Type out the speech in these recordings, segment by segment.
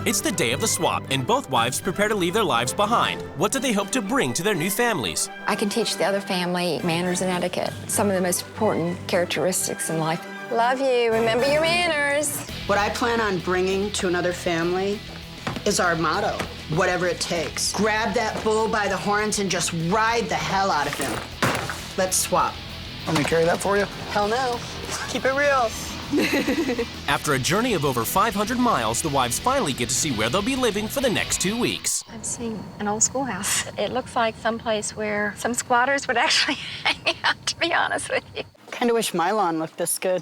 It's the day of the swap, and both wives prepare to leave their lives behind. What do they hope to bring to their new families? I can teach the other family manners and etiquette, some of the most important characteristics in life. Love you. Remember your manners. What I plan on bringing to another family is our motto, whatever it takes. Grab that bull by the horns and just ride the hell out of him. Let's swap. Want me to carry that for you? Hell no. Keep it real. After a journey of over 500 miles, the wives finally get to see where they'll be living for the next 2 weeks. I've seen an old schoolhouse. It looks like someplace where some squatters would actually hang out, to be honest with you. Kind of wish my lawn looked this good.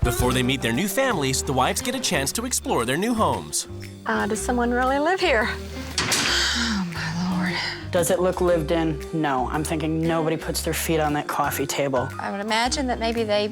Before they meet their new families, the wives get a chance to explore their new homes. Does someone really live here? Oh, my Lord. Does it look lived in? No. I'm thinking nobody puts their feet on that coffee table. I would imagine that maybe they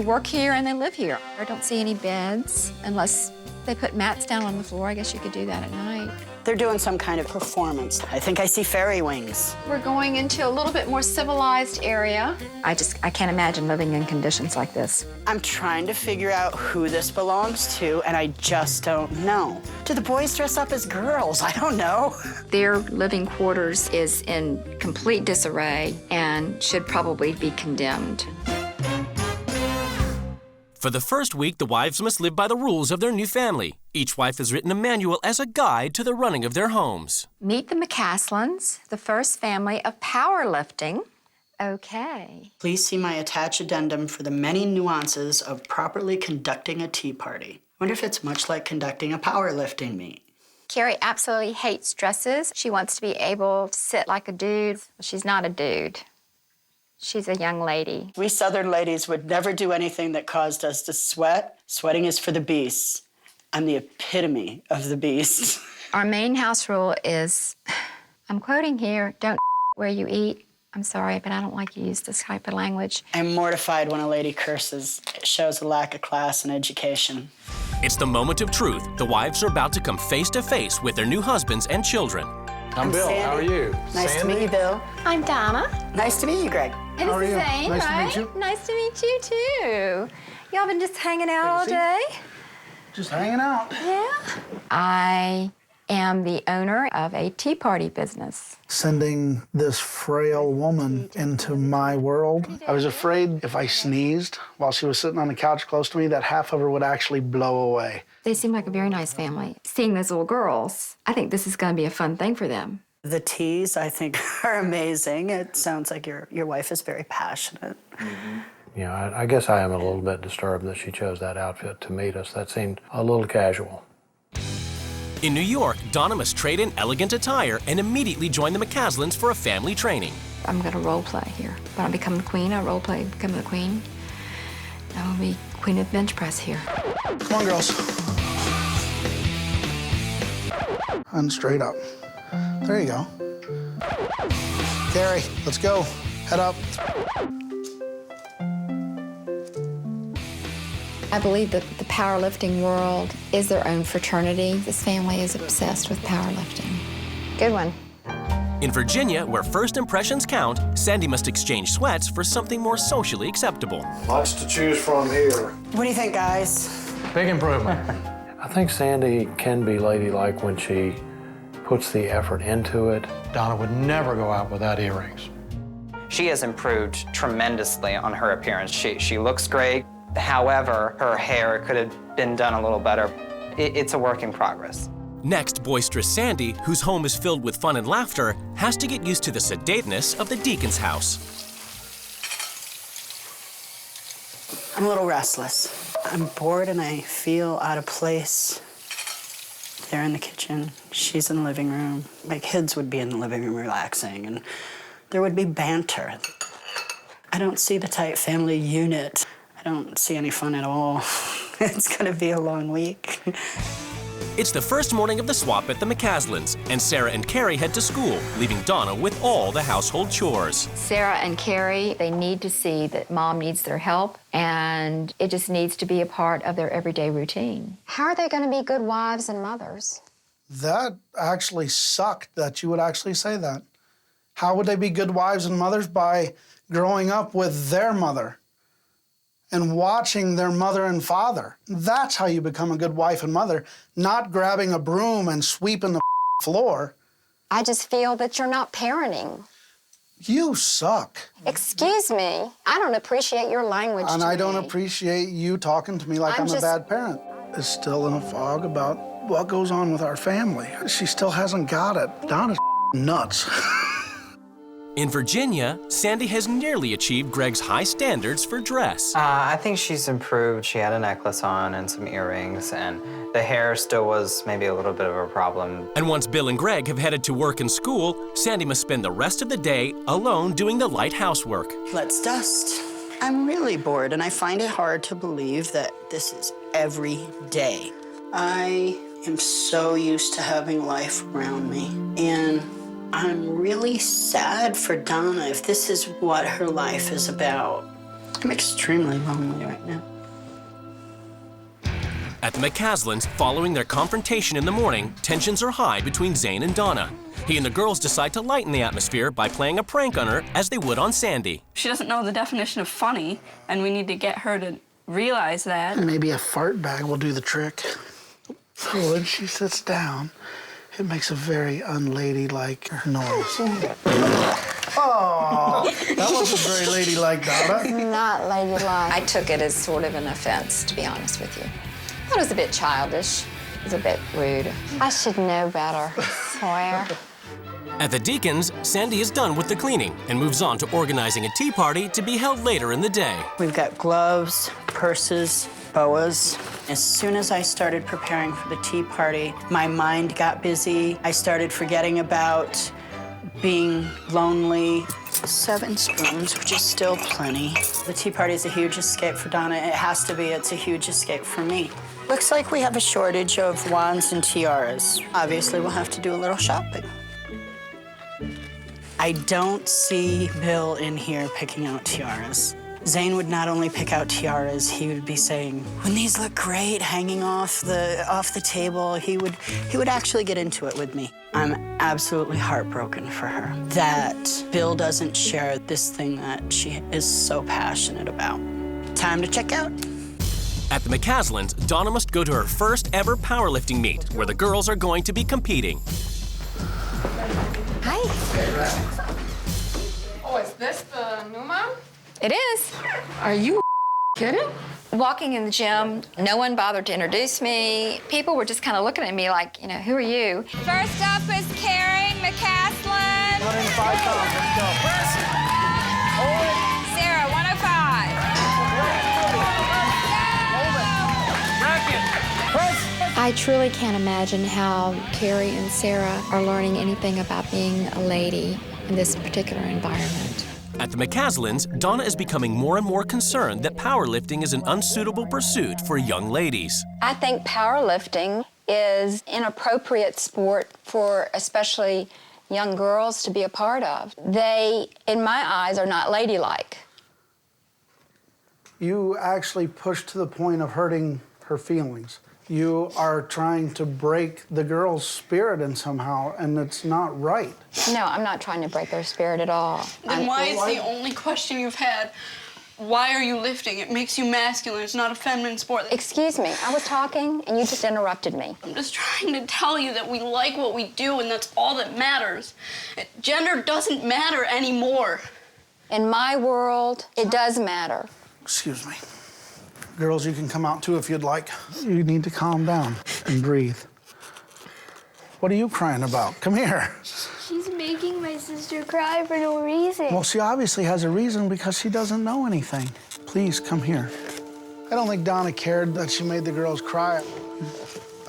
work here and they live here. I don't see any beds unless they put mats down on the floor. I guess you could do that at night. They're doing some kind of performance. I think I see fairy wings. We're going into a little bit more civilized area. I can't imagine living in conditions like this. I'm trying to figure out who this belongs to, and I just don't know. Do the boys dress up as girls? I don't know. Their living quarters is in complete disarray and should probably be condemned. For the first week, the wives must live by the rules of their new family. Each wife has written a manual as a guide to the running of their homes. Meet the McCaslins, the first family of powerlifting. Okay. Please see my attached addendum for the many nuances of properly conducting a tea party. Wonder if it's much like conducting a powerlifting meet. Carrie absolutely hates dresses. She wants to be able to sit like a dude. She's not a dude. She's a young lady. We Southern ladies would never do anything that caused us to sweat. Sweating is for the beasts. I'm the epitome of the beast. Our main house rule is, I'm quoting here, don't where you eat. I'm sorry, but I don't like you use this type of language. I'm mortified when a lady curses. It shows a lack of class and education. It's the moment of truth. The wives are about to come face to face with their new husbands and children. I'm Bill. Sandy. How are you? Nice to meet you, Bill. I'm Donna. Nice to meet you, Greg. And How are this is you? Zane, Nice to right? meet you. Nice to meet you, too. Y'all been just hanging out all day? Just hanging out. Yeah. I am the owner of a tea party business. Sending this frail woman into my world. I was afraid if I sneezed while she was sitting on the couch close to me, that half of her would actually blow away. They seem like a very nice family. Seeing those little girls, I think this is going to be a fun thing for them. The teas, I think, are amazing. It sounds like your wife is very passionate. Mm-hmm. You know, I guess I am a little bit disturbed that she chose that outfit to meet us. That seemed a little casual. In New York, Donna must trade in elegant attire and immediately join the McCaslins for a family training. I'm going to role play here. When I become the queen, I role play becoming the queen. I will be queen of bench press here. Come on, girls. And straight up. There you go. Carrie, let's go. Head up. I believe that the powerlifting world is their own fraternity. This family is obsessed with powerlifting. Good one. In Virginia, where first impressions count, Sandy must exchange sweats for something more socially acceptable. Lots to choose from here. What do you think, guys? Big improvement. I think Sandy can be ladylike when she puts the effort into it. Donna would never go out without earrings. She has improved tremendously on her appearance. She looks great. However, her hair could have been done a little better. It's a work in progress. Next, boisterous Sandy, whose home is filled with fun and laughter, has to get used to the sedateness of the Deacon's house. I'm a little restless. I'm bored and I feel out of place. They're in the kitchen, she's in the living room. My kids would be in the living room relaxing, and there would be banter. I don't see the tight family unit. I don't see any fun at all. It's gonna be a long week. It's the first morning of the swap at the McCaslins, and Sarah and Carrie head to school, leaving Donna with all the household chores. Sarah and Carrie, they need to see that mom needs their help, and it just needs to be a part of their everyday routine. How are they going to be good wives and mothers? That actually sucked that you would actually say that. How would they be good wives and mothers? By growing up with their mother and watching their mother and father. That's how you become a good wife and mother, not grabbing a broom and sweeping the floor. I just feel that you're not parenting. You suck. Excuse me. I don't appreciate your language. And to I don't me. appreciate you talking to me like I'm a bad parent. Is still in a fog about what goes on with our family. She still hasn't got it. Donna's nuts. In Virginia, Sandy has nearly achieved Greg's high standards for dress. I think she's improved. She had a necklace on and some earrings, and the hair still was maybe a little bit of a problem. And once Bill and Greg have headed to work and school, Sandy must spend the rest of the day alone doing the light housework. Let's dust. I'm really bored, and I find it hard to believe that this is every day. I am so used to having life around me, and I'm really sad for Donna if this is what her life is about. I'm extremely lonely right now. At the McCaslins, following their confrontation in the morning, tensions are high between Zane and Donna. He and the girls decide to lighten the atmosphere by playing a prank on her as they would on Sandy. She doesn't know the definition of funny, and we need to get her to realize that. Maybe a fart bag will do the trick. When she sits down, it makes a very unladylike noise. Oh, that wasn't very ladylike, Donna. Not ladylike. I took it as sort of an offense, to be honest with you. I thought it was a bit childish. It was a bit rude. I should know better, swear. At the Deacons, Sandy is done with the cleaning and moves on to organizing a tea party to be held later in the day. We've got gloves, purses, boas. As soon as I started preparing for the tea party, my mind got busy. I started forgetting about being lonely. 7 spoons, which is still plenty. The tea party is a huge escape for Donna. It has to be. It's a huge escape for me. Looks like we have a shortage of wands and tiaras. Obviously, we'll have to do a little shopping. I don't see Bill in here picking out tiaras. Zane would not only pick out tiaras, he would be saying, "Wouldn't these look great hanging off the table?" He would actually get into it with me. I'm absolutely heartbroken for her that Bill doesn't share this thing that she is so passionate about. Time to check out. At the McCaslins, Donna must go to her first ever powerlifting meet, where the girls are going to be competing. Hi. Oh, is this the new mom? It is. Are you kidding? Walking in the gym, no one bothered to introduce me. People were just kind of looking at me like, who are you? First up is Carrie McCaslin. 105 pounds, let's go. Sarah, 105. I truly can't imagine how Carrie and Sarah are learning anything about being a lady in this particular environment. At the McCaslins, Donna is becoming more and more concerned that powerlifting is an unsuitable pursuit for young ladies. I think powerlifting is an inappropriate sport for especially young girls to be a part of. They, in my eyes, are not ladylike. You actually pushed to the point of hurting her feelings. You are trying to break the girl's spirit in somehow, and it's not right. No, I'm not trying to break their spirit at all. Then why is the only question you've had, why are you lifting? It makes you masculine. It's not a feminine sport. Excuse me, I was talking and you just interrupted me. I'm just trying to tell you that we like what we do and that's all that matters. Gender doesn't matter anymore. In my world, it does matter. Excuse me. Girls, you can come out too if you'd like. You need to calm down and breathe. What are you crying about? Come here. She's making my sister cry for no reason. Well, she obviously has a reason because she doesn't know anything. Please, come here. I don't think Donna cared that she made the girls cry.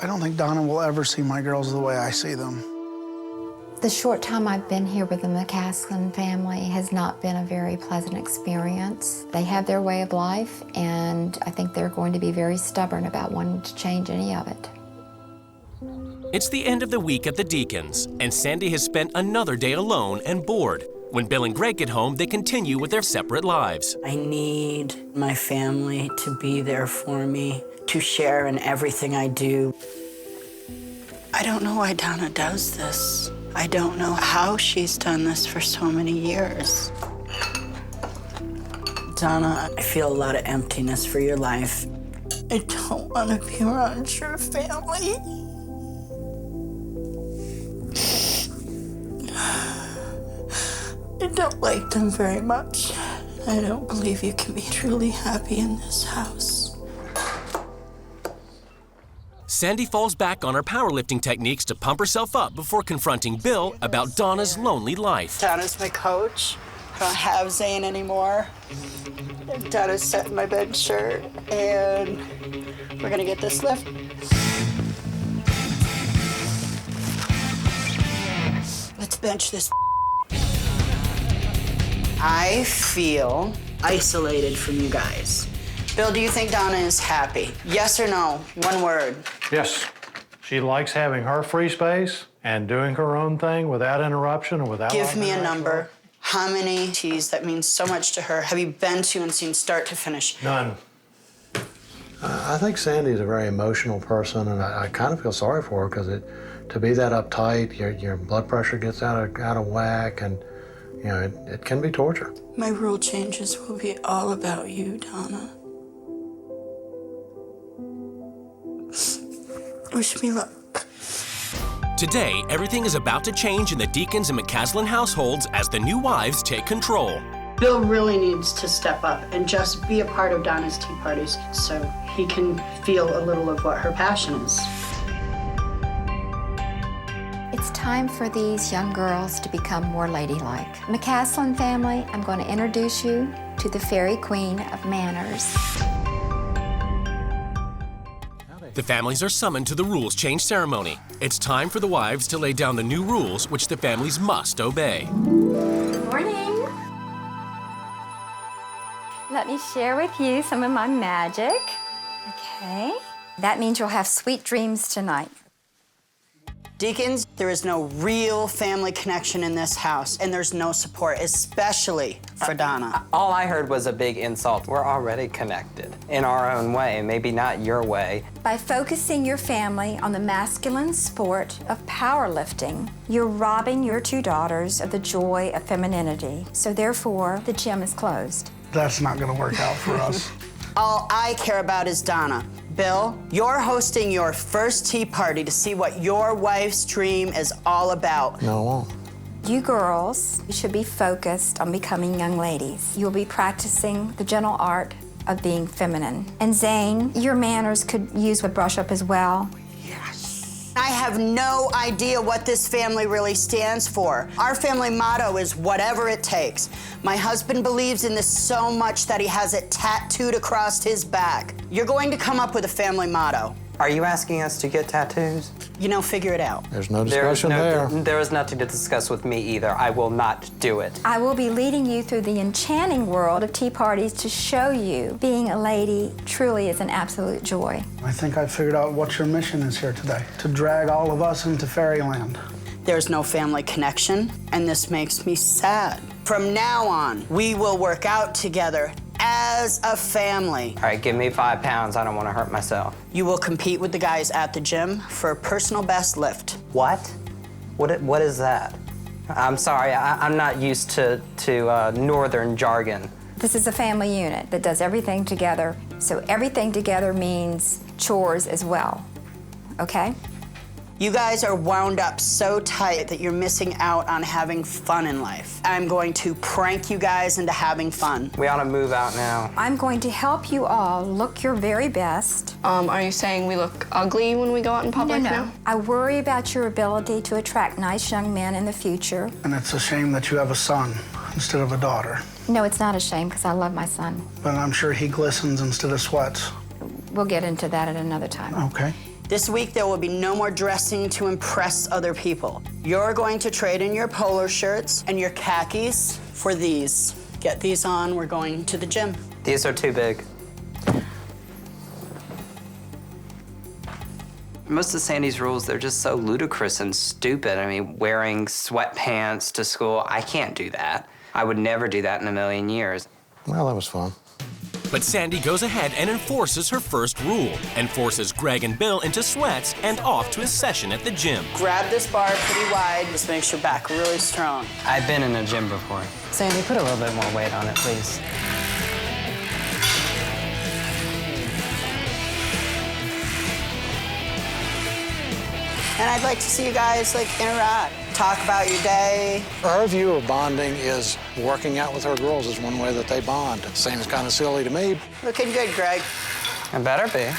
I don't think Donna will ever see my girls the way I see them. The short time I've been here with the McCaslin family has not been a very pleasant experience. They have their way of life, and I think they're going to be very stubborn about wanting to change any of it. It's the end of the week at the Deacons, and Sandy has spent another day alone and bored. When Bill and Greg get home, they continue with their separate lives. I need my family to be there for me, to share in everything I do. I don't know why Donna does this. I don't know how she's done this for so many years. Donna, I feel a lot of emptiness for your life. I don't want to be around your family. I don't like them very much. I don't believe you can be truly happy in this house. Sandy falls back on her powerlifting techniques to pump herself up before confronting Bill about Donna's lonely life. Donna's my coach. I don't have Zane anymore. Donna's setting my bed shirt, and we're gonna get this lift. Let's bench this. I feel isolated from you guys. Bill, do you think Donna is happy? Yes or no? One word. Yes. She likes having her free space and doing her own thing without interruption and without... Give me a number. How many teas that means so much to her have you been to and seen start to finish? None. I think Sandy's a very emotional person, and I kind of feel sorry for her because to be that uptight, your blood pressure gets out of whack, and you know it can be torture. My rule changes will be all about you, Donna. Wish me luck. Today, everything is about to change in the Deacons and McCaslin households as the new wives take control. Bill really needs to step up and just be a part of Donna's tea parties so he can feel a little of what her passion is. It's time for these young girls to become more ladylike. McCaslin family, I'm going to introduce you to the fairy queen of manners. The families are summoned to the rules change ceremony. It's time for the wives to lay down the new rules which the families must obey. Good morning. Let me share with you some of my magic. Okay. That means you'll have sweet dreams tonight. Deacons, there is no real family connection in this house, and there's no support, especially for Donna. All I heard was a big insult. We're already connected in our own way, maybe not your way. By focusing your family on the masculine sport of powerlifting, you're robbing your two daughters of the joy of femininity. So therefore, the gym is closed. That's not gonna work out for us. All I care about is Donna. Bill, you're hosting your first tea party to see what your wife's dream is all about. No, I won't. You girls should be focused on becoming young ladies. You'll be practicing the gentle art of being feminine. And Zane, your manners could use a brush up as well. I have no idea what this family really stands for. Our family motto is whatever it takes. My husband believes in this so much that he has it tattooed across his back. You're going to come up with a family motto. Are you asking us to get tattoos? You know, figure it out. There's no discussion there. There is nothing to discuss with me either. I will not do it. I will be leading you through the enchanting world of tea parties to show you being a lady truly is an absolute joy. I think I figured out what your mission is here today, to drag all of us into fairyland. There's no family connection, and this makes me sad. From now on, we will work out together as a family. All right, give me 5 pounds. I don't want to hurt myself. You will compete with the guys at the gym for a personal best lift. What? What is that? I'm sorry, I'm not used to northern jargon. This is a family unit that does everything together. So everything together means chores as well, okay? You guys are wound up so tight that you're missing out on having fun in life. I'm going to prank you guys into having fun. We ought to move out now. I'm going to help you all look your very best. Are you saying we look ugly when we go out in public now? I worry about your ability to attract nice young men in the future. And it's a shame that you have a son instead of a daughter. No, it's not a shame because I love my son. But I'm sure he glistens instead of sweats. We'll get into that at another time. Okay. This week, there will be no more dressing to impress other people. You're going to trade in your polo shirts and your khakis for these. Get these on, we're going to the gym. These are too big. Most of Sandy's rules, they're just so ludicrous and stupid. I mean, wearing sweatpants to school, I can't do that. I would never do that in a million years. Well, that was fun. But Sandy goes ahead and enforces her first rule and forces Greg and Bill into sweats and off to his session at the gym. Grab this bar pretty wide. This makes your back really strong. I've been in a gym before. Sandy, put a little bit more weight on it, please. And I'd like to see you guys like interact, talk about your day. Her view of bonding is working out with her girls is one way that they bond. It seems kind of silly to me. Looking good, Greg. It better be.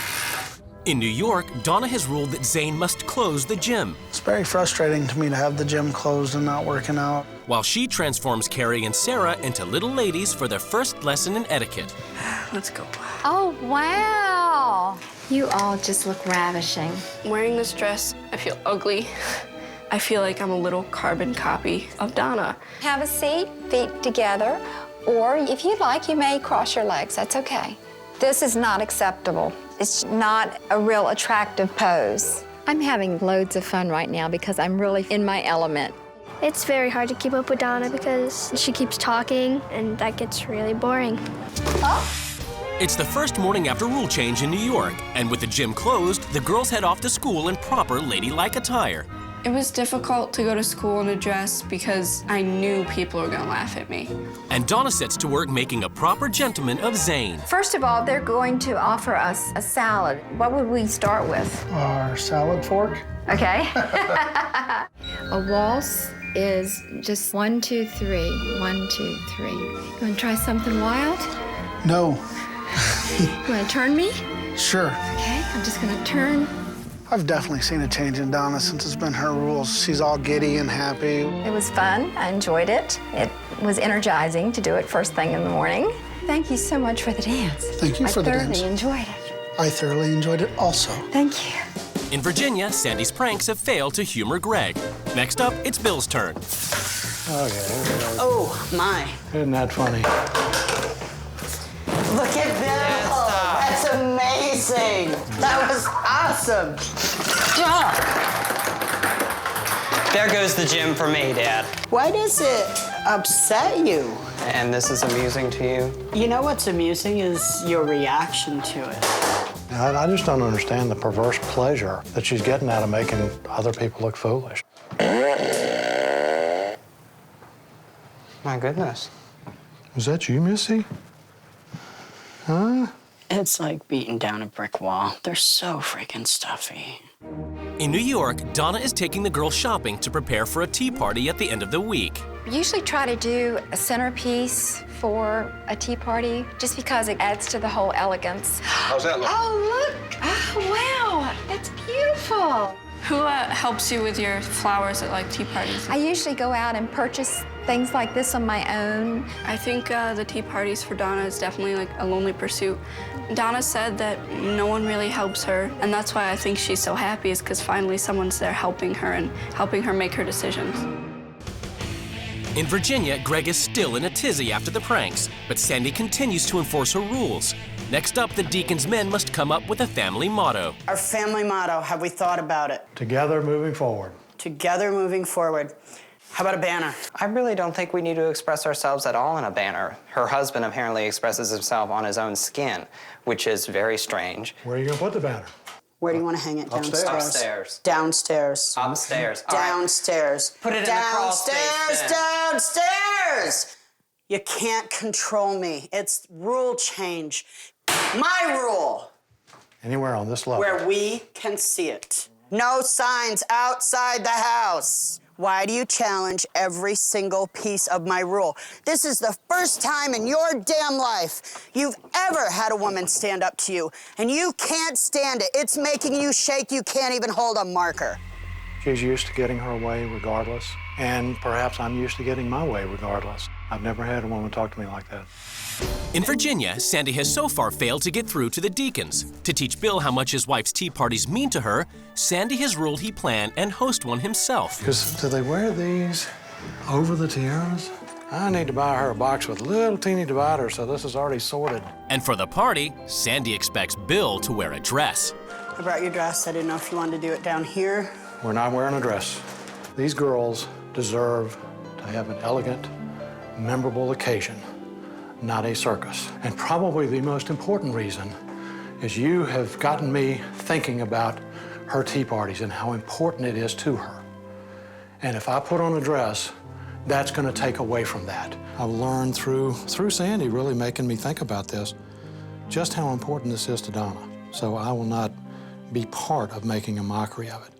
In New York, Donna has ruled that Zane must close the gym, It's very frustrating to me to have the gym closed and not working out. while she transforms Carrie and Sarah into little ladies for their first lesson in etiquette. Let's go. Oh, wow. You all just look ravishing. Wearing this dress, I feel ugly. I feel like I'm a little carbon copy of Donna. Have a seat, feet together, or if you'd like, you may cross your legs. That's okay. This is not acceptable. It's not a real attractive pose. I'm having loads of fun right now because I'm really in my element. It's very hard to keep up with Donna because she keeps talking, and that gets really boring. It's the first morning after rule change in New York, and with the gym closed, the girls head off to school in proper ladylike attire. It was difficult to go to school in a dress because I knew people were gonna laugh at me. And Donna sets to work making a proper gentleman of Zane. First of all, they're going to offer us a salad. What would we start with? Our salad fork? Okay. A waltz is just 1, 2, 3, 1, 2, 3. You want to try something wild? No. You want to turn me? Sure. Okay, I'm just going to turn. I've definitely seen a change in Donna since it's been her rules. She's all giddy and happy. It was fun. I enjoyed it. It was energizing to do it first thing in the morning. Thank you so much for the dance. Thank you for the dance. I thoroughly enjoyed it. I thoroughly enjoyed it also. Thank you. In Virginia, Sandy's pranks have failed to humor Greg. Next up, it's Bill's turn. Okay, here we go. Oh, my. Isn't that funny? Look at Bill. That's amazing. That was awesome. There goes the gym for me, Dad. Why does it upset you? And this is amusing to you? You know what's amusing is your reaction to it. I just don't understand the perverse pleasure that she's getting out of making other people look foolish. My goodness. Was that you, Missy? Huh? It's like beating down a brick wall. They're so freaking stuffy. In New York, Donna is taking the girls shopping to prepare for a tea party at the end of the week. We usually try to do a centerpiece for a tea party just because it adds to the whole elegance. How's that look? Oh, look. Oh, wow. That's beautiful. Who helps you with your flowers at like tea parties? I usually go out and purchase things like this on my own. I think the tea parties for Donna is definitely like a lonely pursuit. Donna said that no one really helps her, and that's why I think she's so happy, is because finally someone's there helping her and helping her make her decisions. In Virginia, Greg is still in a tizzy after the pranks, but Sandy continues to enforce her rules. Next up, the Deacon's men must come up with a family motto. Our family motto, have we thought about it? Together moving forward. Together moving forward. How about a banner? I really don't think we need to express ourselves at all in a banner. Her husband apparently expresses himself on his own skin, which is very strange. Where are you going to put the banner? Where do you want to hang it? Upstairs. Upstairs. Downstairs. Upstairs. All right. Downstairs. Put it in the crawl space Downstairs, then. downstairs! You can't control me. It's rule change. My rule. Anywhere on this level. Where we can see it. No signs outside the house. Why do you challenge every single piece of my rule? This is the first time in your damn life you've ever had a woman stand up to you, and you can't stand it. It's making you shake. You can't even hold a marker. She's used to getting her way regardless, and perhaps I'm used to getting my way regardless. I've never had a woman talk to me like that. In Virginia, Sandy has so far failed to get through to the Deacons. To teach Bill how much his wife's tea parties mean to her, Sandy has ruled he plan and host one himself. Because do they wear these over the tiaras? I need to buy her a box with little teeny dividers, so this is already sorted. And for the party, Sandy expects Bill to wear a dress. I brought your dress. I didn't know if you wanted to do it down here. We're not wearing a dress. These girls deserve to have an elegant, memorable occasion, not a circus. And probably the most important reason is you have gotten me thinking about her tea parties and how important it is to her. And if I put on a dress, that's going to take away from that. I've learned through Sandy really making me think about this, just how important this is to Donna. So I will not be part of making a mockery of it.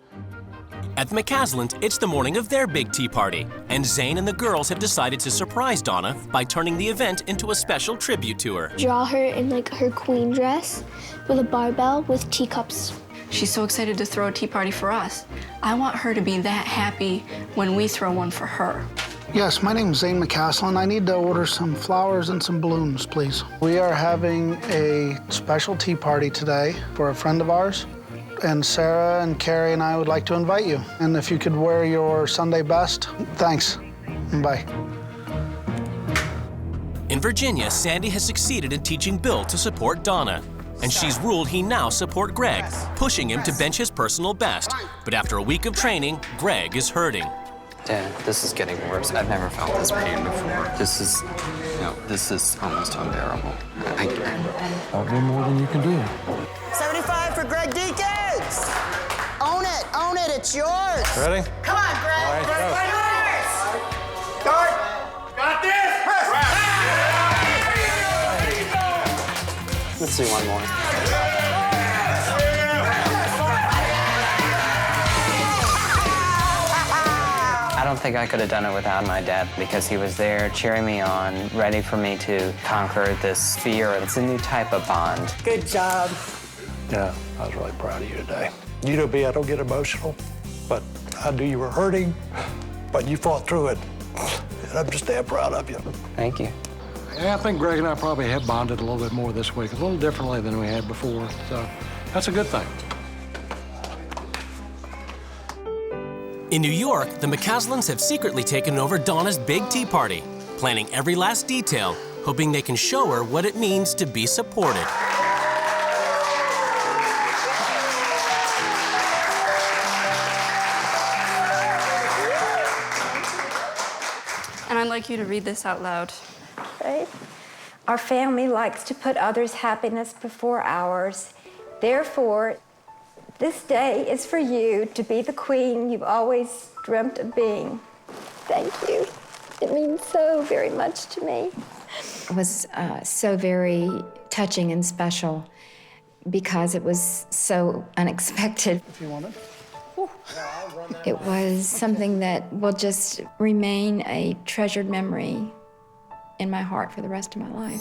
At the McCaslins, it's the morning of their big tea party, and Zane and the girls have decided to surprise Donna by turning the event into a special tribute to her. Draw her in like her queen dress with a barbell with teacups. She's so excited to throw a tea party for us. I want her to be that happy when we throw one for her. Yes, my name's Zane McCaslin. I need to order some flowers and some balloons, please. We are having a special tea party today for a friend of ours. And Sarah and Carrie and I would like to invite you. And if you could wear your Sunday best, thanks. Bye. In Virginia, Sandy has succeeded in teaching Bill to support Donna. And she's ruled he now support Greg, pushing him to bench his personal best. But after a week of training, Greg is hurting. Dad, this is getting worse. I've never felt this pain before. This is almost unbearable. I'll do more than you can do. 75 for Greg Deakins! Own it, it's yours! Ready? Come on, Greg! All right, Greg, go. Start! Got this! Let's do one more. I don't think I could have done it without my dad because he was there cheering me on, ready for me to conquer this fear. It's a new type of bond. Good job. Yeah, I was really proud of you today. You know me, I don't get emotional, but I knew you were hurting, but you fought through it, and I'm just damn proud of you. Thank you. Yeah, I think Greg and I probably have bonded a little bit more this week, a little differently than we had before, so that's a good thing. In New York, the McCaslins have secretly taken over Donna's big tea party, planning every last detail, hoping they can show her what it means to be supported. And I'd like you to read this out loud. Right? Our family likes to put others' happiness before ours. Therefore, this day is for you to be the queen you've always dreamt of being. Thank you. It means so very much to me. It was so very touching and special because it was so unexpected. If you want it. It was something that will just remain a treasured memory in my heart for the rest of my life.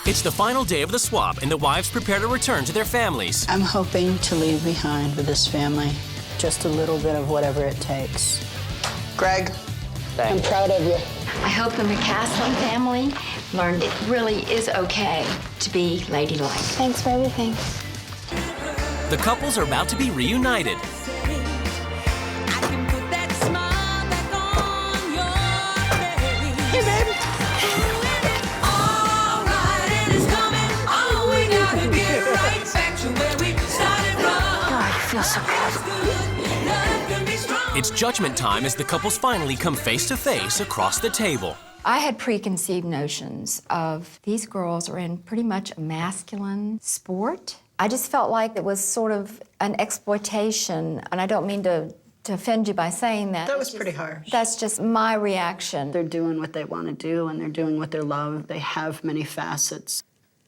It's the final day of the swap, and the wives prepare to return to their families. I'm hoping to leave behind with this family just a little bit of whatever it takes. Greg, I'm proud of you. I hope the McCaslin family learned it really is okay to be ladylike. Thanks for everything. The couples are about to be reunited. Hey, babe. God, I feel so good. It's judgment time as the couples finally come face to face across the table. I had preconceived notions of these girls are in pretty much a masculine sport. I just felt like it was sort of an exploitation, and I don't mean to offend you by saying that. That was pretty harsh. That's just my reaction. They're doing what they want to do, and they're doing what they love. They have many facets.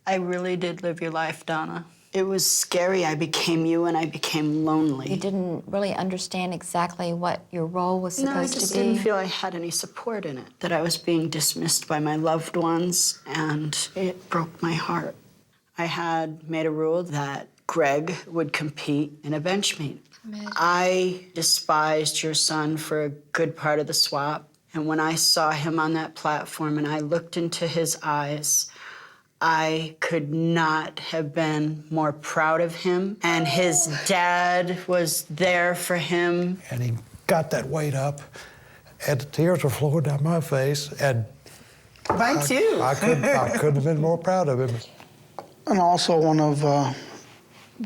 I really did live your life, Donna. It was scary. I became you, and I became lonely. You didn't really understand exactly what your role was supposed I just to be. didn't feel I had any support in it, that I was being dismissed by my loved ones, and it broke my heart. I had made a rule that Greg would compete in a bench meet. I despised your son for a good part of the swap, and when I saw him on that platform and I looked into his eyes, I could not have been more proud of him, and his dad was there for him. And he got that weight up, and the tears were flowing down my face, and Mine too. I couldn't have been more proud of him. And also one of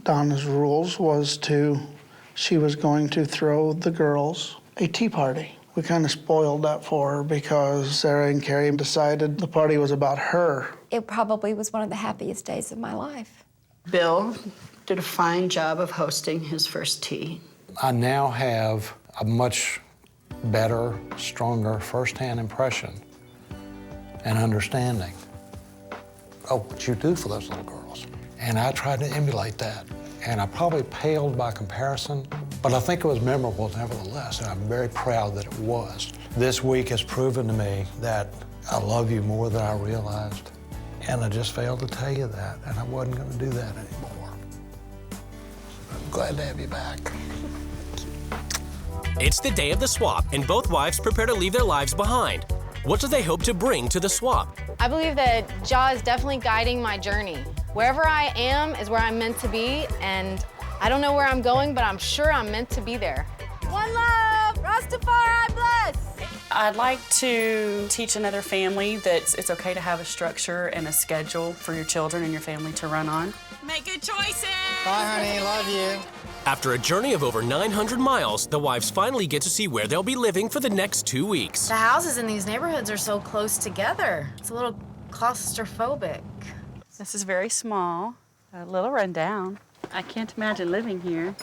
Donna's rules was she was going to throw the girls a tea party. We kind of spoiled that for her because Sarah and Carrie decided the party was about her. It probably was one of the happiest days of my life. Bill did a fine job of hosting his first tea. I now have a much better, stronger firsthand impression and understanding of what you do for those little girls. And I try to emulate that and I probably paled by comparison, but I think it was memorable nevertheless, and I'm very proud that it was. This week has proven to me that I love you more than I realized, and I just failed to tell you that, and I wasn't going to do that anymore. I'm glad to have you back. It's the day of the swap, and both wives prepare to leave their lives behind. What do they hope to bring to the swap? I believe that Jah is definitely guiding my journey. Wherever I am is where I'm meant to be, and I don't know where I'm going, but I'm sure I'm meant to be there. One love, Rastafari bless. I'd like to teach another family that it's okay to have a structure and a schedule for your children and your family to run on. Make good choices. Bye, honey, love you. After a journey of over 900 miles, the wives finally get to see where they'll be living for the next 2 weeks. The houses in these neighborhoods are so close together. It's a little claustrophobic. This is very small, a little run down. I can't imagine living here.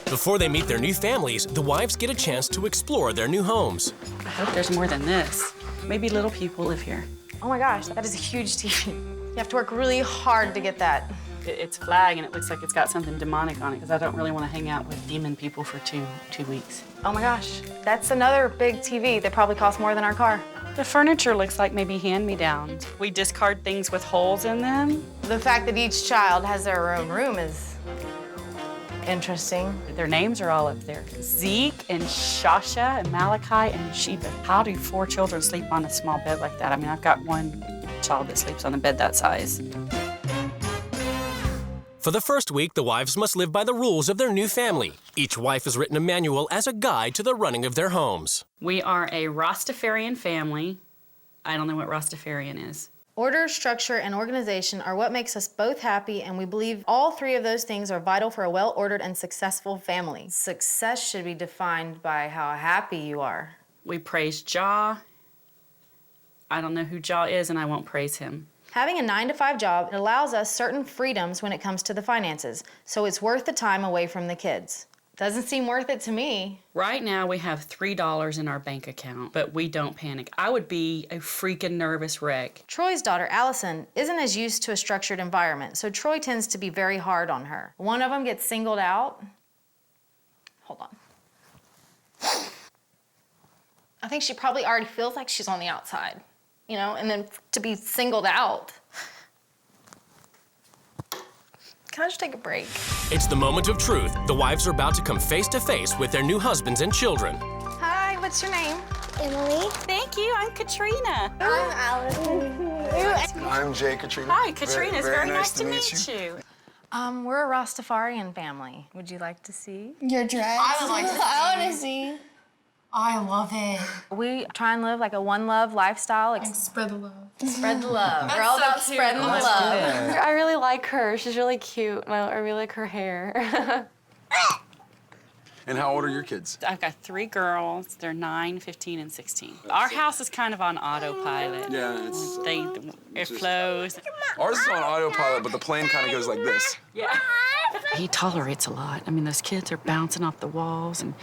Before they meet their new families, the wives get a chance to explore their new homes. I hope there's more than this. Maybe little people live here. Oh my gosh, that is a huge TV. You have to work really hard to get that. It's flag and it looks like it's got something demonic on it because I don't really want to hang out with demon people for two weeks. Oh my gosh, that's another big TV that probably costs more than our car. The furniture looks like maybe hand-me-downs. We discard things with holes in them. The fact that each child has their own room is interesting. Their names are all up there. Zeke and Shasha and Malachi and Sheba. How do 4 children sleep on a small bed like that? I mean, I've got one child that sleeps on a bed that size. For the first week, the wives must live by the rules of their new family. Each wife has written a manual as a guide to the running of their homes. We are a Rastafarian family. I don't know what Rastafarian is. Order, structure, and organization are what makes us both happy, and we believe all 3 of those things are vital for a well-ordered and successful family. Success should be defined by how happy you are. We praise Jah. I don't know who Jah is, and I won't praise him. Having a 9-to-5 job allows us certain freedoms when it comes to the finances, so it's worth the time away from the kids. Doesn't seem worth it to me. Right now, we have $3 in our bank account, but we don't panic. I would be a freaking nervous wreck. Troy's daughter, Allison, isn't as used to a structured environment, so Troy tends to be very hard on her. One of them gets singled out. Hold on. I think she probably already feels like she's on the outside, you know, and then to be singled out. Can I just take a break? It's the moment of truth. The wives are about to come face to face with their new husbands and children. Hi, what's your name? Emily. Thank you, I'm Katrina. I'm Allison. I'm Jay, Katrina. Hi, Katrina. It's very nice to meet you. We're a Rastafarian family. Would you like to see? Your dress? I would like to see. I want to see. I love it. We try and live like a one love lifestyle. And spread the love. Spread the love. We're all about spreading the love. I really like her. She's really cute. I really like her hair. And how old are your kids? I've got 3 girls. They're 9, 15, and 16. Our house is kind of on autopilot. Yeah, it flows. Ours is on autopilot, but the plane kind of goes like this. Yeah. He tolerates a lot. I mean, those kids are bouncing off the walls, and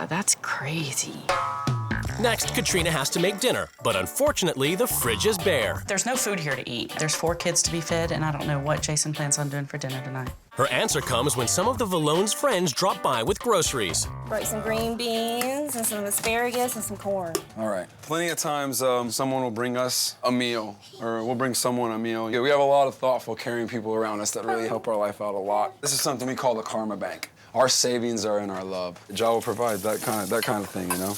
that's crazy. Next, Katrina has to make dinner, but unfortunately, the fridge is bare. There's no food here to eat. There's 4 kids to be fed, and I don't know what Jason plans on doing for dinner tonight. Her answer comes when some of the Vallone's friends drop by with groceries. Brought some green beans and some asparagus and some corn. All right. Plenty of times someone will bring us a meal, or we'll bring someone a meal. Yeah, we have a lot of thoughtful, caring people around us that really help our life out a lot. This is something we call the karma bank. Our savings are in our love. Jah will provide that kind of thing, you know?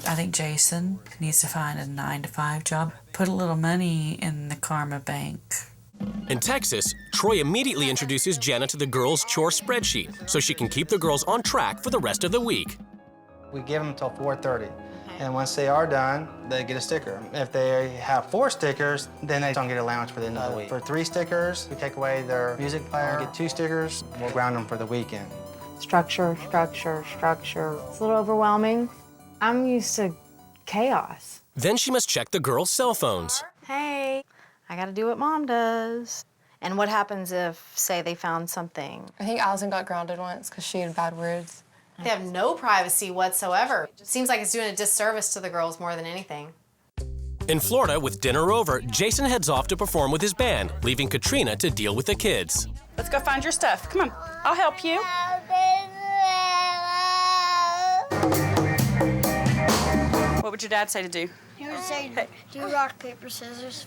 I think Jason needs to find a 9-to-5 job. Put a little money in the karma bank. In Texas, Troy immediately introduces Jenna to the girls' chore spreadsheet so she can keep the girls on track for the rest of the week. We give them until 4:30. And once they are done, they get a sticker. If they have 4 stickers, then they don't get allowance for the end of the week. For 3 stickers, we take away their music player. Get 2 stickers, we'll ground them for the weekend. Structure, structure, structure. It's a little overwhelming. I'm used to chaos. Then she must check the girls' cell phones. Hey, I gotta do what Mom does. And what happens if, say, they found something? I think Allison got grounded once because she had bad words. They have no privacy whatsoever. It seems like it's doing a disservice to the girls more than anything. In Florida, with dinner over, Jason heads off to perform with his band, leaving Katrina to deal with the kids. Let's go find your stuff. Come on. I'll help you. What would your dad say to do? He would say, do rock, paper, scissors.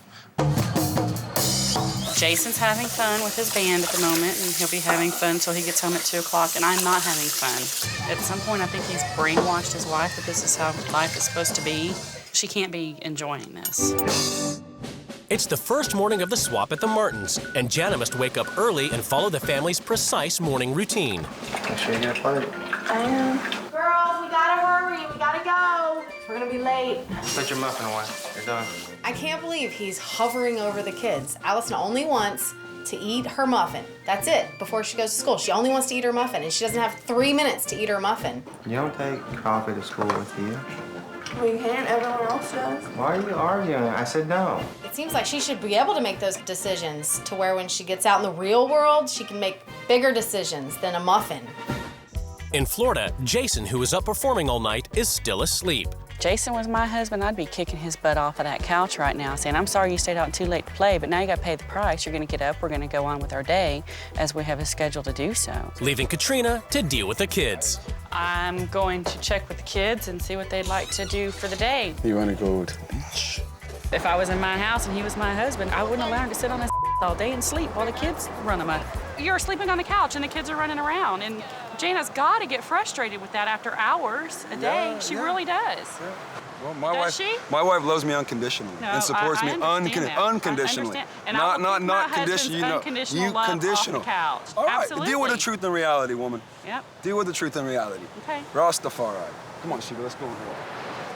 Jason's having fun with his band at the moment, and he'll be having fun until he gets home at 2 o'clock, and I'm not having fun. At some point, I think he's brainwashed his wife that this is how life is supposed to be. She can't be enjoying this. It's the first morning of the swap at the Martins, and Jana must wake up early and follow the family's precise morning routine. Make sure you get a plate. I am. Girls, we gotta hurry. We gotta go. We're gonna be late. Put your muffin away. You're done. I can't believe he's hovering over the kids. Allison only wants to eat her muffin. That's it, before she goes to school. She only wants to eat her muffin, and she doesn't have 3 minutes to eat her muffin. You don't take coffee to school with you. We can't. Everyone else does. Why are you arguing? I said no. It seems like she should be able to make those decisions to where when she gets out in the real world, she can make bigger decisions than a muffin. In Florida, Jason, who was up performing all night, is still asleep. Jason was my husband, I'd be kicking his butt off of that couch right now, saying, I'm sorry you stayed out too late to play, but now you gotta pay the price. You're gonna get up, we're gonna go on with our day as we have a schedule to do so. Leaving Katrina to deal with the kids. I'm going to check with the kids and see what they'd like to do for the day. You wanna go to the beach? If I was in my house and he was my husband, I wouldn't allow him to sit on his all day and sleep while the kids run amok. You're sleeping on the couch and the kids are running around, and Jana's gotta get frustrated with that after hours a day. She really does. Yeah. Well, My wife loves me unconditionally and supports me unconditionally. And not conditional. You know, unconditional love conditional. Off the couch. All right, Absolutely. deal with the truth and reality, woman. Yep. Deal with the truth and reality. Okay. Rastafari. Come on, Shiva, let's go.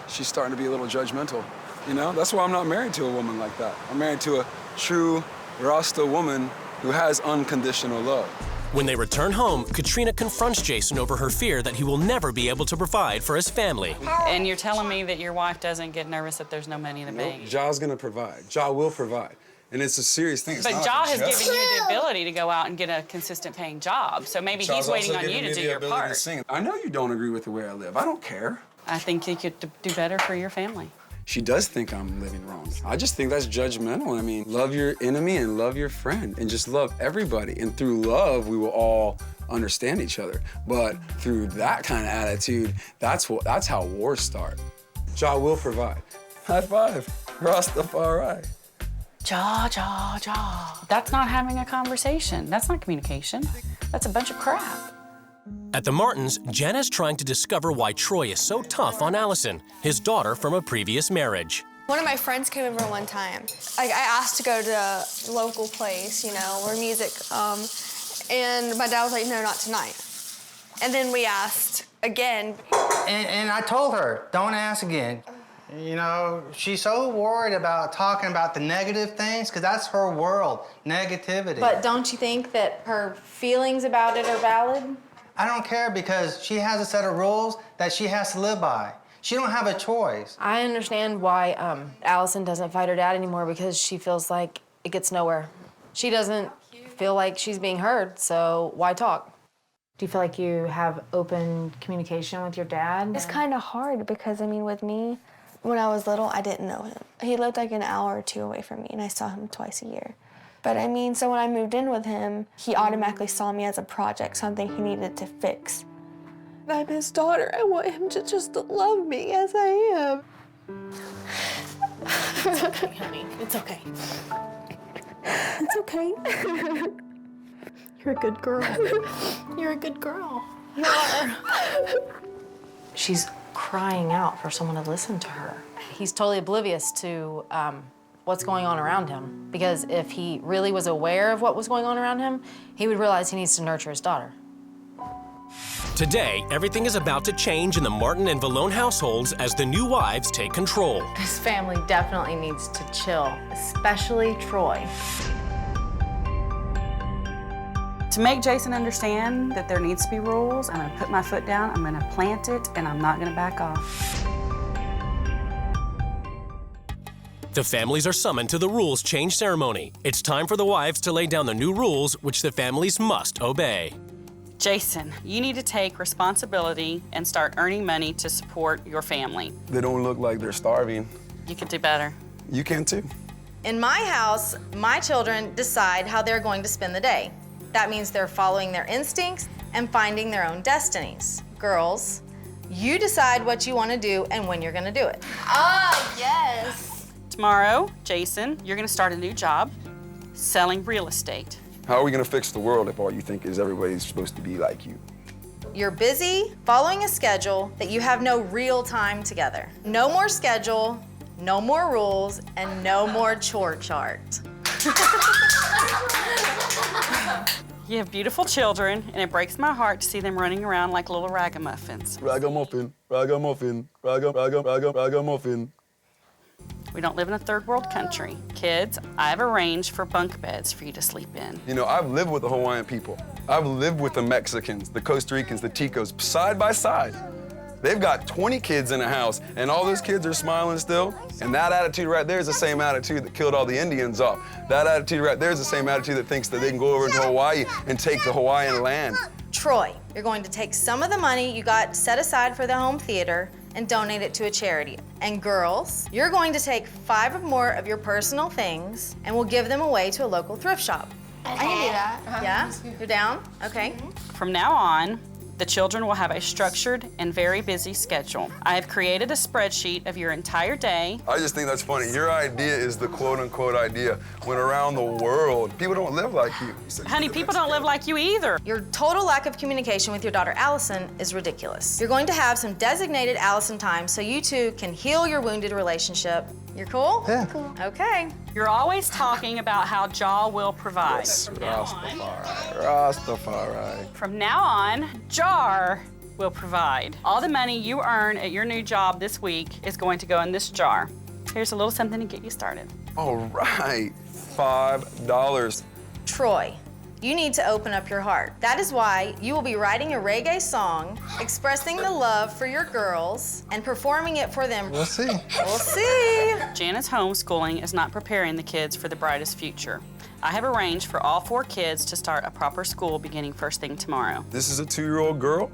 She's starting to be a little judgmental. You know, that's why I'm not married to a woman like that. I'm married to a true Rasta woman who has unconditional love. When they return home, Katrina confronts Jason over her fear that he will never be able to provide for his family. And you're telling me that your wife doesn't get nervous that there's no money in the bank? Ja's gonna provide. Ja will provide. And it's a serious thing. But Ja has given you the ability to go out and get a consistent paying job. So maybe he's waiting on you to do your part. I know you don't agree with the way I live. I don't care. I think you could do better for your family. She does think I'm living wrong. I just think that's judgmental. I mean, love your enemy and love your friend and just love everybody. And through love, we will all understand each other. But through that kind of attitude, that's how wars start. Ja will provide. High five. Rastafari. Ja. That's not having a conversation. That's not communication. That's a bunch of crap. At the Martins, Jana's trying to discover why Troy is so tough on Allison, his daughter from a previous marriage. One of my friends came over one time. I asked to go to a local place, you know, where music, and my dad was like, no, not tonight. And then we asked again. And I told her, don't ask again. You know, she's so worried about talking about the negative things, because that's her world, negativity. But don't you think that her feelings about it are valid? I don't care, because she has a set of rules that she has to live by. She don't have a choice. I understand why Allison doesn't fight her dad anymore, because she feels like it gets nowhere. She doesn't feel like she's being heard, so why talk? Do you feel like you have open communication with your dad? It's kind of hard because, I mean, with me, when I was little, I didn't know him. He lived like an hour or two away from me, and I saw him twice a year. But I mean, so when I moved in with him, he automatically saw me as a project, something he needed to fix. I'm his daughter. I want him to just love me as I am. It's okay, honey. It's okay. It's okay. You're a good girl. You're a good girl. You are. She's crying out for someone to listen to her. He's totally oblivious to what's going on around him, because if he really was aware of what was going on around him, he would realize he needs to nurture his daughter. Today, everything is about to change in the Martin and Vallone households as the new wives take control. This family definitely needs to chill, especially Troy. To make Jason understand that there needs to be rules, I'm gonna put my foot down, I'm gonna plant it, and I'm not gonna back off. The families are summoned to the rules change ceremony. It's time for the wives to lay down the new rules, which the families must obey. Jason, you need to take responsibility and start earning money to support your family. They don't look like they're starving. You could do better. You can too. In my house, my children decide how they're going to spend the day. That means they're following their instincts and finding their own destinies. Girls, you decide what you want to do and when you're going to do it. Oh, yes. Tomorrow, Jason, you're gonna start a new job, selling real estate. How are we gonna fix the world if all you think is everybody's supposed to be like you? You're busy following a schedule that you have no real time together. No more schedule, no more rules, and no more chore chart. You have beautiful children, and it breaks my heart to see them running around like little ragamuffins. Ragamuffin, ragamuffin, ragamuffin. We don't live in a third world country. Kids, I've arranged for bunk beds for you to sleep in. You know, I've lived with the Hawaiian people. I've lived with the Mexicans, the Costa Ricans, the Ticos, side by side. They've got 20 kids in a house, and all those kids are smiling still. And that attitude right there is the same attitude that killed all the Indians off. That attitude right there is the same attitude that thinks that they can go over to Hawaii and take the Hawaiian land. Troy, you're going to take some of the money you got set aside for the home theater and donate it to a charity. And girls, you're going to take 5 more of your personal things and we'll give them away to a local thrift shop. I can do that. Yeah? You're down? Okay. From now on, the children will have a structured and very busy schedule. I have created a spreadsheet of your entire day. I just think that's funny. Your idea is the quote-unquote idea, when around the world, people don't live like you. Honey, people don't live like you either. Your total lack of communication with your daughter Allison is ridiculous. You're going to have some designated Allison time so you two can heal your wounded relationship. You're cool? Yeah. Cool. Okay. You're always talking about how Jaw will provide. Rastafari. From now on, Jar will provide. All the money you earn at your new job this week is going to go in this jar. Here's a little something to get you started. All right, $5. Troy, you need to open up your heart. That is why you will be writing a reggae song, expressing the love for your girls, and performing it for them. We'll see. We'll see. Jana's homeschooling is not preparing the kids for the brightest future. I have arranged for all 4 kids to start a proper school beginning first thing tomorrow. This is a 2-year-old girl.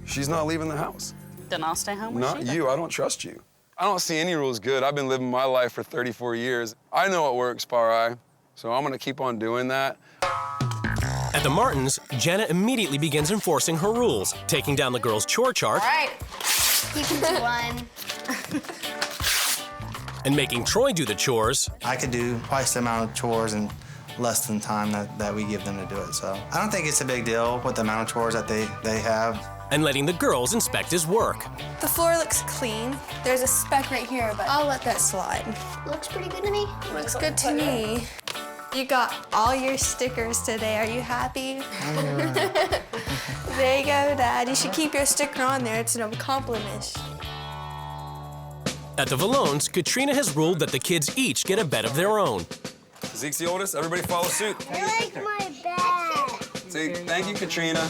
She's not leaving the house. Then I'll stay home with Not Sheila. you. I don't trust you. I don't see any rules good. I've been living my life for 34 years. I know what works, Parai, so I'm gonna keep on doing that. At the Martins, Jenna immediately begins enforcing her rules, taking down the girls' chore chart. All right, you can do one. And making Troy do the chores. I could do twice the amount of chores in less than time that we give them to do it, so. I don't think it's a big deal with the amount of chores that they have. And letting the girls inspect his work. The floor looks clean. There's a speck right here, but I'll let that slide. Looks pretty good to me. Looks good to me. You got all your stickers today. Are you happy? There you go, Dad. You should keep your sticker on there. It's a compliment. At the Vallones, Katrina has ruled that the kids each get a bed of their own. Zeke's the oldest. Everybody follow suit. I like my bed. Zeke, thank you, Katrina.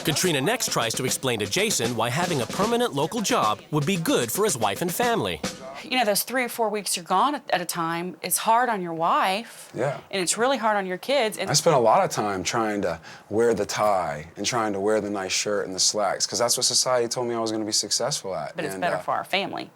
Katrina next tries to explain to Jason why having a permanent local job would be good for his wife and family. You know, those 3 or 4 weeks you're gone at a time, it's hard on your wife. Yeah. And it's really hard on your kids. And I spent a lot of time trying to wear the tie and trying to wear the nice shirt and the slacks, because that's what society told me I was going to be successful at. But it's better for our family.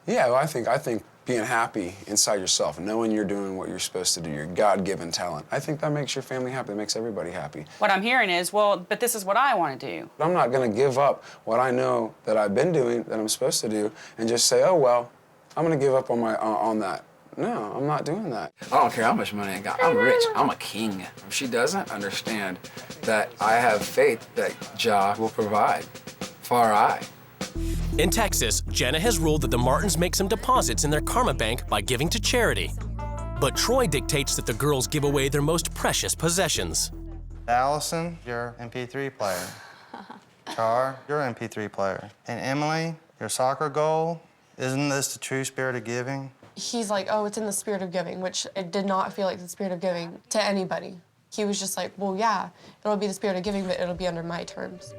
Yeah, well, I think being happy inside yourself, knowing you're doing what you're supposed to do, your God-given talent, I think that makes your family happy. It makes everybody happy. What I'm hearing is, well, but this is what I want to do. I'm not going to give up what I know that I've been doing, that I'm supposed to do, and just say, oh, well, I'm going to give up on that. No, I'm not doing that. I don't care how much money I got. I'm rich. I'm a king. She doesn't understand that I have faith that Jah will provide. Far I. In Texas, Jenna has ruled that the Martins make some deposits in their karma bank by giving to charity. But Troy dictates that the girls give away their most precious possessions. Allison, your MP3 player. Char, your MP3 player. And Emily, your soccer goal. Isn't this the true spirit of giving? He's like, oh, it's in the spirit of giving, which it did not feel like the spirit of giving to anybody. He was just like, well, yeah, it'll be the spirit of giving, but it'll be under my terms.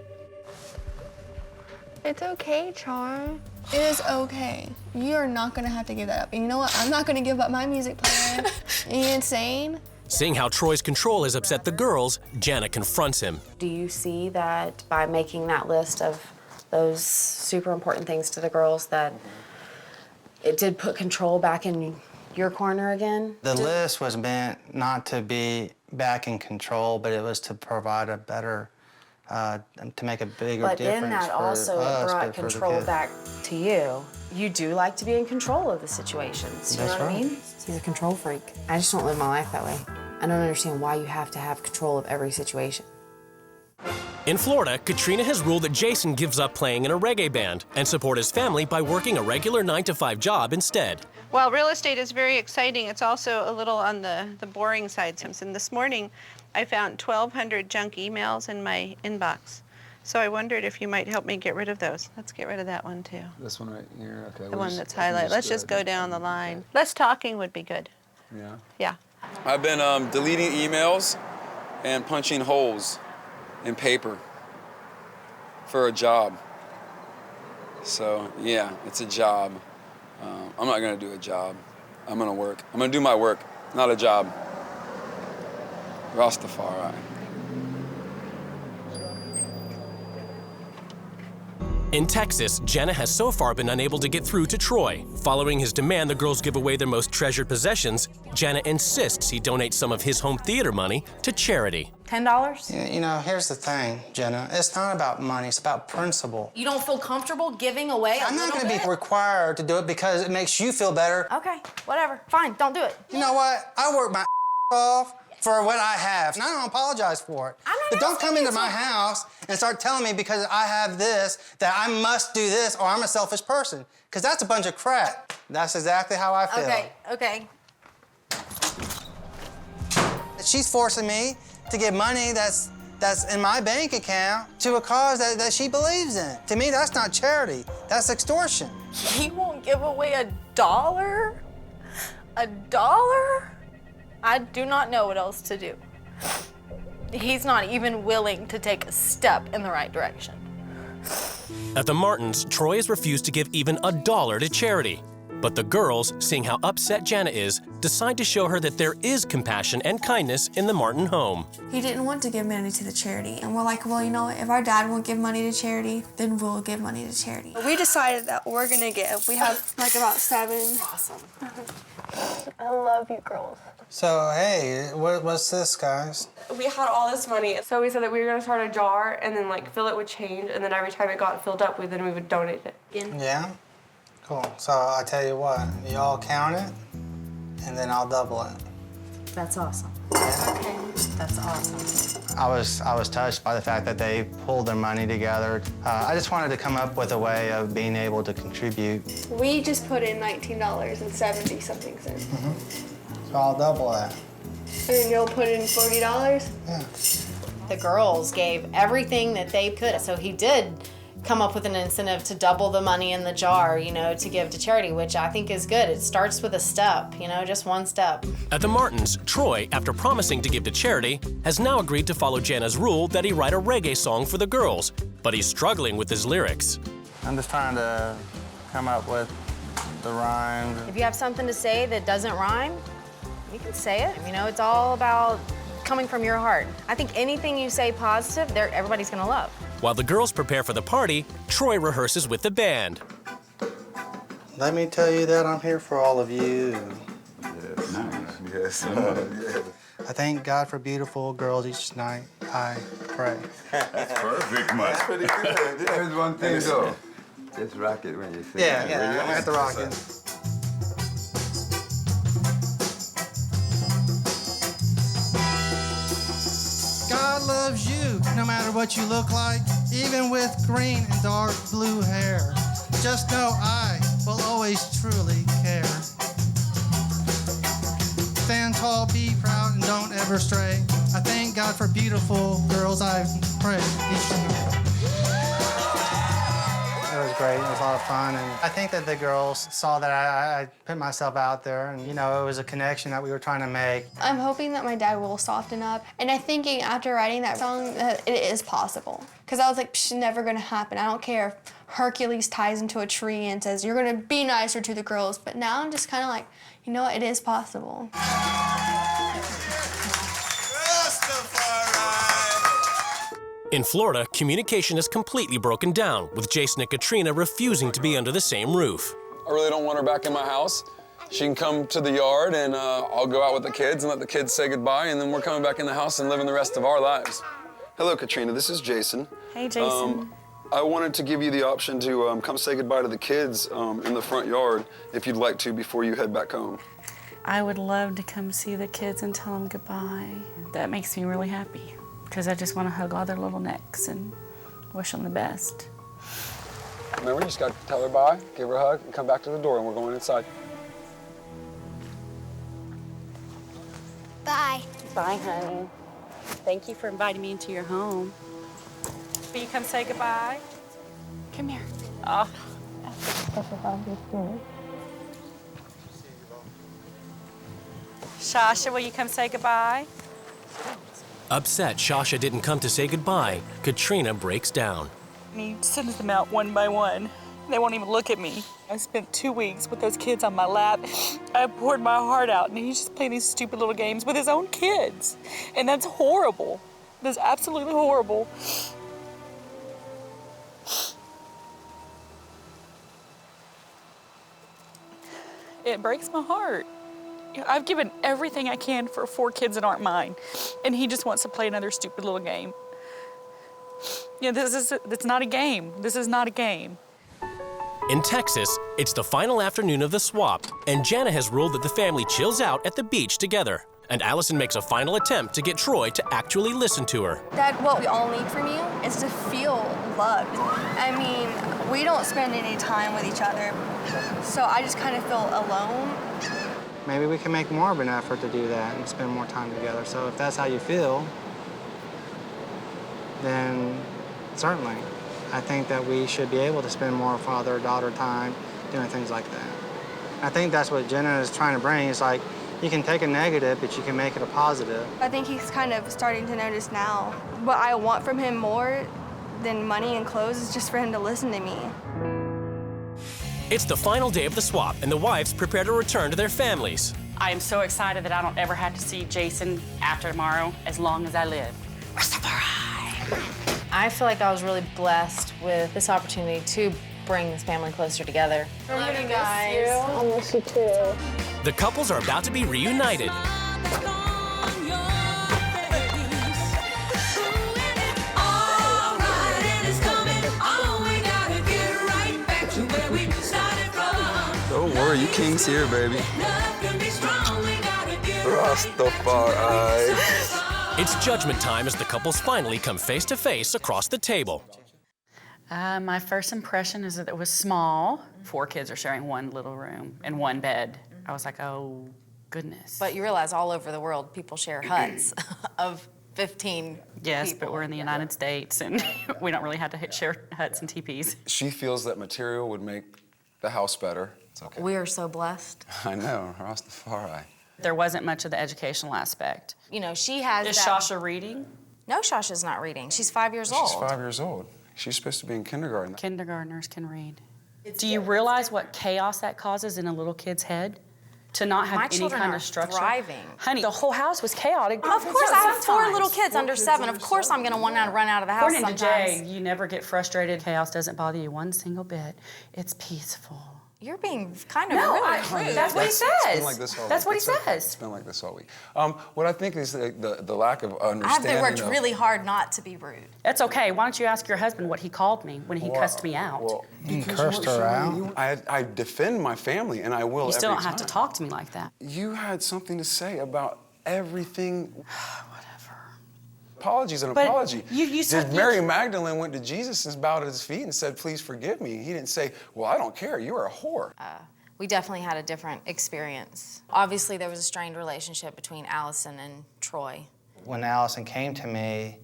It's okay, Char. It is okay. You are not gonna have to give that up. And you know what? I'm not gonna give up my music player. Are you insane? Seeing how Troy's control has upset the girls, Jenna confronts him. Do you see that by making that list of those super important things to the girls that it did put control back in your corner again? The list was meant not to be back in control, but it was to provide a better, to make a bigger But difference then that for also us, brought but for the control kids. back to you. You do like to be in control of the situations. You know That's what I right. mean? He's a control freak. I just don't live my life that way. I don't understand why you have to have control of every situation. In Florida, Katrina has ruled that Jason gives up playing in a reggae band and support his family by working a regular 9-to-5 job instead. While real estate is very exciting, it's also a little on the boring side. And this morning, I found 1,200 junk emails in my inbox. So I wondered if you might help me get rid of those. Let's get rid of that one too. This one right here, okay. The one that's highlighted. Let's just go down the line. Less talking would be good. Yeah. Yeah. I've been deleting emails and punching holes in paper for a job. So yeah, it's a job. I'm not gonna do a job. I'm gonna work. I'm gonna do my work, not a job. Rastafari. In Texas, Jenna has so far been unable to get through to Troy. Following his demand the girls give away their most treasured possessions, Jenna insists he donate some of his home theater money to charity. $10? You know, here's the thing, Jenna. It's not about money, it's about principle. You don't feel comfortable giving away a I'm not little gonna bit? be required to do it because it makes you feel better. Okay, whatever. Fine, don't do it. You know what? I work my off for what I have, and I don't apologize for it. But don't come into my house and start telling me because I have this that I must do this or I'm a selfish person, because that's a bunch of crap. That's exactly how I feel. Okay. She's forcing me to give money that's in my bank account to a cause that she believes in. To me, that's not charity. That's extortion. He won't give away $1? $1? I do not know what else to do. He's not even willing to take a step in the right direction. At the Martins, Troy has refused to give even $1 to charity. But the girls, seeing how upset Jana is, decide to show her that there is compassion and kindness in the Martin home. He didn't want to give money to the charity. And we're like, well, you know what? If our dad won't give money to charity, then we'll give money to charity. We decided that we're gonna give. We have like about 7. Awesome. I love you girls. So, hey, what's this, guys? We had all this money, so we said that we were gonna start a jar and then like fill it with change, and then every time it got filled up, we would donate it. Yeah? Cool. So I tell you what, y'all count it, and then I'll double it. That's awesome. Okay. That's awesome. I was touched by the fact that they pulled their money together. I just wanted to come up with a way of being able to contribute. We just put in $19.70 something cents. So I'll double that. And then you'll put in $40? Yeah. The girls gave everything that they could, so he did come up with an incentive to double the money in the jar, you know, to give to charity, which I think is good. It starts with a step, you know, just one step. At the Martins, Troy, after promising to give to charity, has now agreed to follow Jana's rule that he write a reggae song for the girls, but he's struggling with his lyrics. I'm just trying to come up with the rhymes. If you have something to say that doesn't rhyme, you can say it. You know, it's all about coming from your heart. I think anything you say positive, everybody's gonna love. While the girls prepare for the party, Troy rehearses with the band. Let me tell you that I'm here for all of you. Yes, yes. I thank God for beautiful girls each night. I pray. That's perfect, man. That's pretty good. There's one thing though. Just rock it when you sing. Yeah, I'm gonna have to rock it. God loves you, no matter what you look like, even with green and dark blue hair. Just know I will always truly care. Stand tall, be proud, and don't ever stray. I thank God for beautiful girls I pray each night. It was great. It was a lot of fun, and I think that the girls saw that I put myself out there, and you know, it was a connection that we were trying to make. I'm hoping that my dad will soften up, and I'm thinking after writing that song that it is possible. Because I was like, it's never gonna happen. I don't care if Hercules ties him to a tree and says, you're gonna be nicer to the girls, but now I'm just kind of like, you know what, it is possible. In Florida, communication is completely broken down, with Jason and Katrina refusing to be under the same roof. I really don't want her back in my house. She can come to the yard and I'll go out with the kids and let the kids say goodbye, and then we're coming back in the house and living the rest of our lives. Hello, Katrina, this is Jason. Hey, Jason. I wanted to give you the option to come say goodbye to the kids in the front yard if you'd like to before you head back home. I would love to come see the kids and tell them goodbye. That makes me really happy because I just want to hug all their little necks and wish them the best. Remember, you just got to tell her bye, give her a hug, and come back to the door, and we're going inside. Bye. Bye, honey. Thank you for inviting me into your home. Will you come say goodbye? Come here. Oh. Shasha, will you come say goodbye? Upset Shasha didn't come to say goodbye, Katrina breaks down. And he sends them out one by one. They won't even look at me. I spent 2 weeks with those kids on my lap. I poured my heart out, and he's just playing these stupid little games with his own kids. And that's horrible. That's absolutely horrible. It breaks my heart. You know, I've given everything I can for 4 kids that aren't mine, and he just wants to play another stupid little game. You know, it's not a game. This is not a game. In Texas, it's the final afternoon of the swap, and Jana has ruled that the family chills out at the beach together. And Allison makes a final attempt to get Troy to actually listen to her. Dad, what we all need from you is to feel loved. I mean, we don't spend any time with each other, so I just kind of feel alone. Maybe we can make more of an effort to do that and spend more time together. So if that's how you feel, then certainly. I think that we should be able to spend more father-daughter time doing things like that. I think that's what Jenna is trying to bring. It's like, you can take a negative, but you can make it a positive. I think he's kind of starting to notice now. What I want from him more than money and clothes is just for him to listen to me. It's the final day of the swap, and the wives prepare to return to their families. I am so excited that I don't ever have to see Jason after tomorrow as long as I live. I feel like I was really blessed with this opportunity to bring this family closer together. Love you guys. I miss you too. The couples are about to be reunited. Don't worry, you king's here, baby. Rastafari. It's judgment time as the couples finally come face to face across the table. My first impression is that it was small. 4 kids are sharing one little room and one bed. I was like, oh, goodness. But you realize all over the world, people share huts of 15 Yes, people. but we're in the United States, and we don't really have to share huts and teepees. She feels that material would make the house better. It's okay. We are so blessed. I know, Rastafari. There wasn't much of the educational aspect. You know, she has Is that... Shasha reading? No, Shasha's not reading. She's 5 years old. She's 5 years old. She's supposed to be in kindergarten. Kindergartners can read. Do you realize what chaos that causes in a little kid's head? To not have My any children kind are of structure? thriving. Honey, the whole house was chaotic. Of course, I have 4 little kids under 7. Of course I'm gonna want to run out of the house According sometimes. to Jay, you never get frustrated. Chaos doesn't bother you one single bit. It's peaceful. You're being kind of No, rude. that's what he It's says. been like this all That's week. what he says. It's been like this all week. What I think is the lack of I have understanding. worked of- really hard not to be rude. That's okay. Why don't you ask your husband what he called me when he cussed me out? Well, You cursed her out? I defend my family, and I will. You still every don't have to time. talk to me like that. You had something to say about everything. Apology's an But apology. you said Did Mary Magdalene went to Jesus and bowed at his feet and said, "Please forgive me." He didn't say, "Well, I don't care. You're a whore." We definitely had a different experience. Obviously, there was a strained relationship between Allison and Troy. When Allison came to me,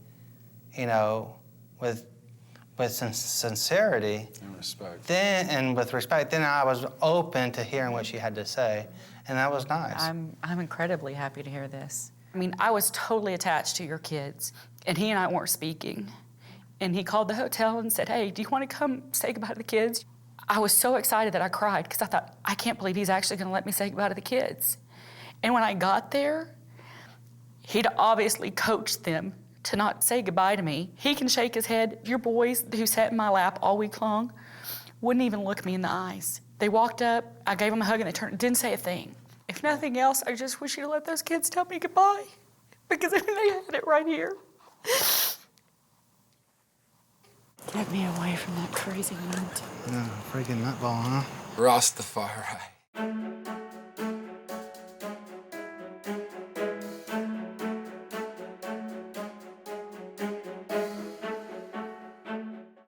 you know, with sincerity and respect, then I was open to hearing what she had to say, and that was nice. I'm incredibly happy to hear this. I mean, I was totally attached to your kids, and he and I weren't speaking. And he called the hotel and said, "Hey, do you want to come say goodbye to the kids?" I was so excited that I cried because I thought, I can't believe he's actually going to let me say goodbye to the kids. And when I got there, he'd obviously coached them to not say goodbye to me. He can shake his head. Your boys who sat in my lap all week long wouldn't even look me in the eyes. They walked up, I gave them a hug, and they didn't say a thing. If nothing else, I just wish you to let those kids tell me goodbye, because I mean, they had it right here. Get me away from that crazy nut. Yeah, freaking nutball, huh? Rastafari.